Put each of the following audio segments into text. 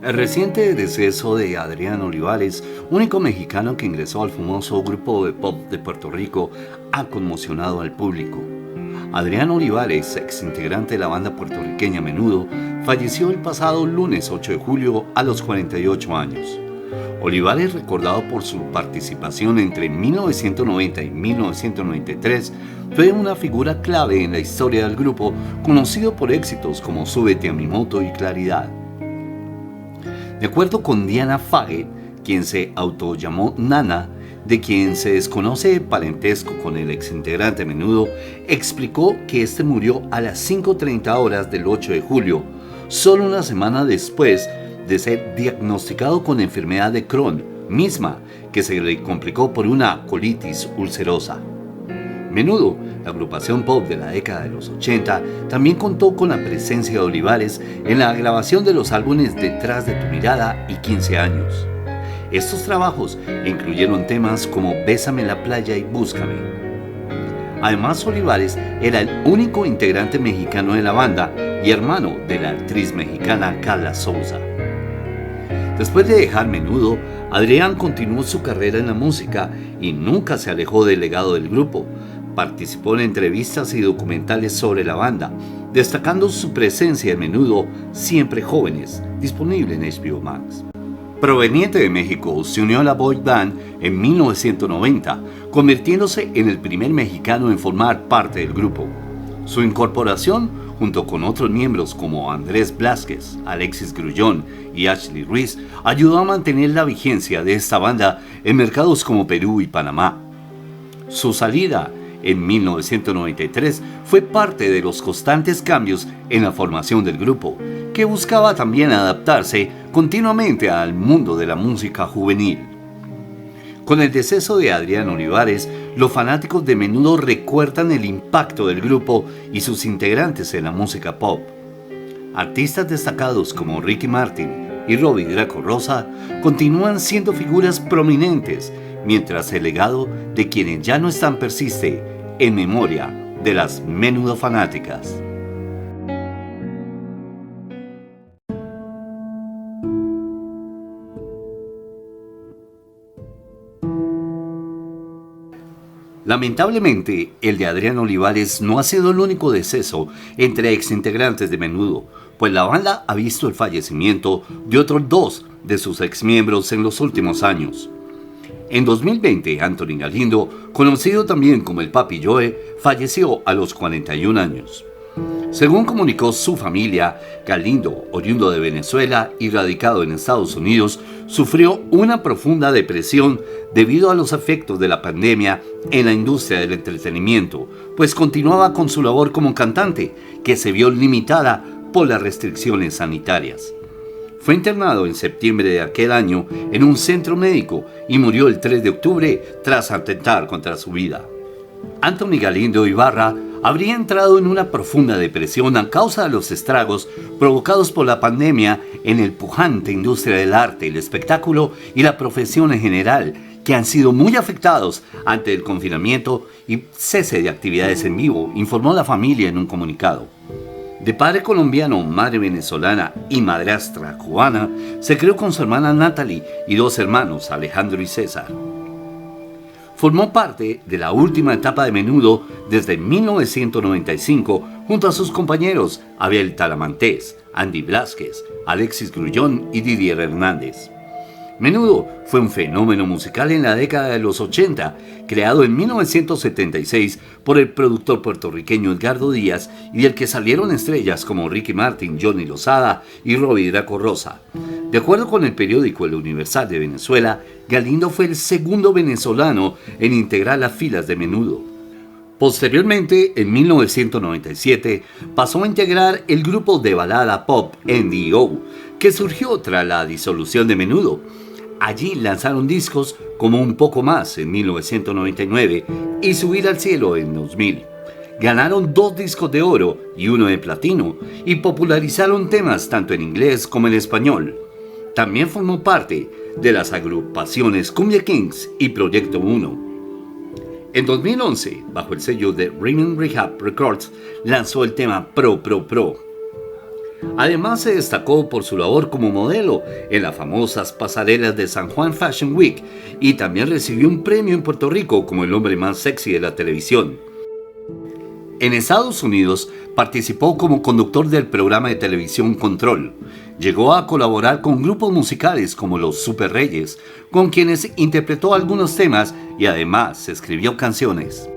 El reciente deceso de Adrián Olivares, único mexicano que ingresó al famoso grupo de pop de Puerto Rico, ha conmocionado al público. Adrián Olivares, exintegrante de la banda puertorriqueña Menudo, falleció el pasado lunes 8 de julio a los 48 años. Olivares, recordado por su participación entre 1990 y 1993, fue una figura clave en la historia del grupo, conocido por éxitos como Súbete a mi moto y Claridad. De acuerdo con Diana Faget, quien se autollamó Nana, de quien se desconoce parentesco con el exintegrante Menudo, explicó que este murió a las 5:30 horas del 8 de julio, solo una semana después de ser diagnosticado con enfermedad de Crohn, misma que se le complicó por una colitis ulcerosa. Menudo, la agrupación pop de la década de los 80, también contó con la presencia de Olivares en la grabación de los álbumes Detrás de tu mirada y 15 años. Estos trabajos incluyeron temas como Bésame en la playa y Búscame. Además, Olivares era el único integrante mexicano de la banda y hermano de la actriz mexicana Carla Souza. Después de dejar Menudo, Adrián continuó su carrera en la música y nunca se alejó del legado del grupo. Participó en entrevistas y documentales sobre la banda, destacando su presencia en Menudo, Siempre Jóvenes, disponible en HBO Max. Proveniente de México, se unió a la boy band en 1990, convirtiéndose en el primer mexicano en formar parte del grupo. Su incorporación, junto con otros miembros como Andrés Blázquez, Alexis Grullón y Ashley Ruiz, ayudó a mantener la vigencia de esta banda en mercados como Perú y Panamá. Su salida en 1993 fue parte de los constantes cambios en la formación del grupo, que buscaba también adaptarse continuamente al mundo de la música juvenil. Con el deceso de Adrián Olivares, los fanáticos de Menudo recuerdan el impacto del grupo y sus integrantes en la música pop. Artistas destacados como Ricky Martin y Robbie Draco Rosa continúan siendo figuras prominentes, mientras el legado de quienes ya no están persiste en memoria de las Menudo fanáticas. Lamentablemente, el de Adrián Olivares no ha sido el único deceso entre exintegrantes de Menudo, pues la banda ha visto el fallecimiento de otros dos de sus exmiembros en los últimos años. En 2020, Anthony Galindo, conocido también como el Papi Joe, falleció a los 41 años. Según comunicó su familia, Galindo, oriundo de Venezuela y radicado en Estados Unidos, sufrió una profunda depresión debido a los efectos de la pandemia en la industria del entretenimiento, pues continuaba con su labor como cantante, que se vio limitada por las restricciones sanitarias. Fue internado en septiembre de aquel año en un centro médico y murió el 3 de octubre tras atentar contra su vida. Anthony Galindo Ibarra habría entrado en una profunda depresión a causa de los estragos provocados por la pandemia en el pujante industria del arte, el espectáculo y la profesión en general, que han sido muy afectados ante el confinamiento y cese de actividades en vivo, informó la familia en un comunicado. De padre colombiano, madre venezolana y madrastra cubana, se crió con su hermana Natalie y dos hermanos, Alejandro y César. Formó parte de la última etapa de Menudo desde 1995 junto a sus compañeros Abel Talamantes, Andy Blázquez, Alexis Grullón y Didier Hernández. Menudo fue un fenómeno musical en la década de los 80, creado en 1976 por el productor puertorriqueño Edgardo Díaz y del que salieron estrellas como Ricky Martin, Johnny Lozada y Robbie Draco Rosa. De acuerdo con el periódico El Universal de Venezuela, Galindo fue el segundo venezolano en integrar las filas de Menudo. Posteriormente, en 1997, pasó a integrar el grupo de balada pop NDO, que surgió tras la disolución de Menudo. Allí lanzaron discos como Un Poco Más en 1999 y Subir al Cielo en 2000. Ganaron 2 discos de oro y 1 de platino y popularizaron temas tanto en inglés como en español. También formó parte de las agrupaciones Cumbia Kings y Proyecto 1. En 2011, bajo el sello de Rhythm Rehab Records, lanzó el tema Pro Pro Pro. Además se destacó por su labor como modelo en las famosas pasarelas de San Juan Fashion Week y también recibió un premio en Puerto Rico como el hombre más sexy de la televisión. En Estados Unidos participó como conductor del programa de televisión Control. Llegó a colaborar con grupos musicales como los Super Reyes, con quienes interpretó algunos temas y además escribió canciones.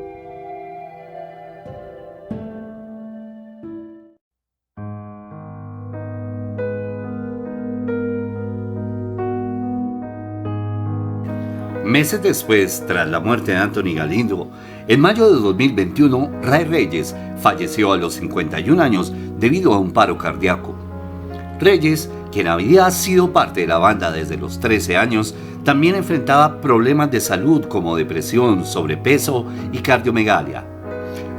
Meses después, tras la muerte de Anthony Galindo, en mayo de 2021, Ray Reyes falleció a los 51 años debido a un paro cardíaco. Reyes, quien había sido parte de la banda desde los 13 años, también enfrentaba problemas de salud como depresión, sobrepeso y cardiomegalia.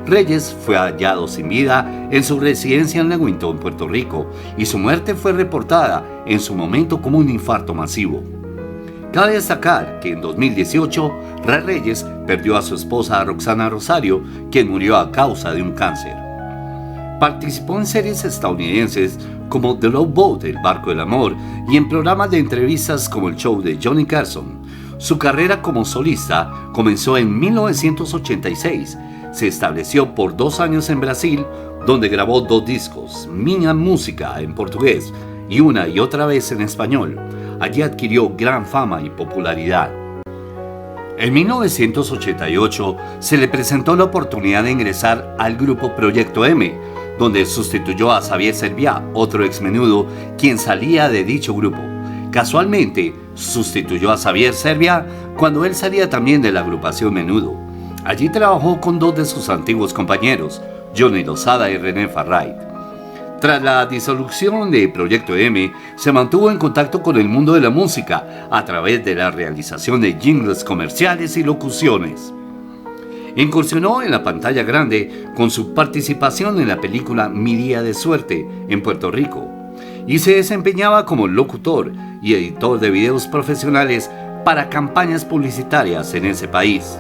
Reyes fue hallado sin vida en su residencia en Lewington, Puerto Rico, y su muerte fue reportada en su momento como un infarto masivo. Cabe destacar que en 2018, Ray Reyes perdió a su esposa Roxana Rosario, quien murió a causa de un cáncer. Participó en series estadounidenses como The Love Boat, El Barco del Amor, y en programas de entrevistas como el show de Johnny Carson. Su carrera como solista comenzó en 1986. Se estableció por 2 años en Brasil, donde grabó 2 discos, Minha Música en portugués y una y otra vez en español. Allí adquirió gran fama y popularidad. En 1988 se le presentó la oportunidad de ingresar al grupo Proyecto M, donde sustituyó a Xavier Serviá, otro exmenudo, quien salía de dicho grupo. Casualmente, sustituyó a Xavier Serviá cuando él salía también de la agrupación Menudo. Allí trabajó con 2 de sus antiguos compañeros, Johnny Lozada y René Farray. Tras la disolución de Proyecto M, se mantuvo en contacto con el mundo de la música a través de la realización de jingles comerciales y locuciones. Incursionó en la pantalla grande con su participación en la película Mi Día de Suerte en Puerto Rico y se desempeñaba como locutor y editor de videos profesionales para campañas publicitarias en ese país.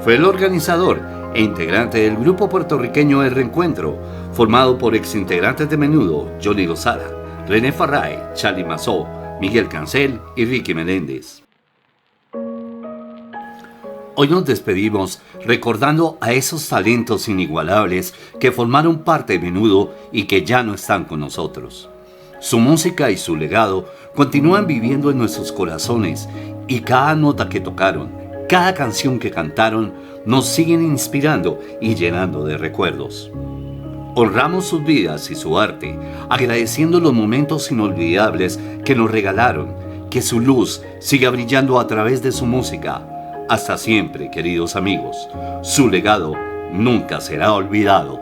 Fue el organizador e integrante del grupo puertorriqueño El Reencuentro, formado por exintegrantes de Menudo, Johnny Lozada, René Farray, Charly Mazzò, Miguel Cancel y Ricky Meléndez. Hoy nos despedimos recordando a esos talentos inigualables que formaron parte de Menudo y que ya no están con nosotros. Su música y su legado continúan viviendo en nuestros corazones y cada nota que tocaron, cada canción que cantaron, nos siguen inspirando y llenando de recuerdos. Honramos sus vidas y su arte, agradeciendo los momentos inolvidables que nos regalaron, que su luz siga brillando a través de su música. Hasta siempre, queridos amigos. Su legado nunca será olvidado.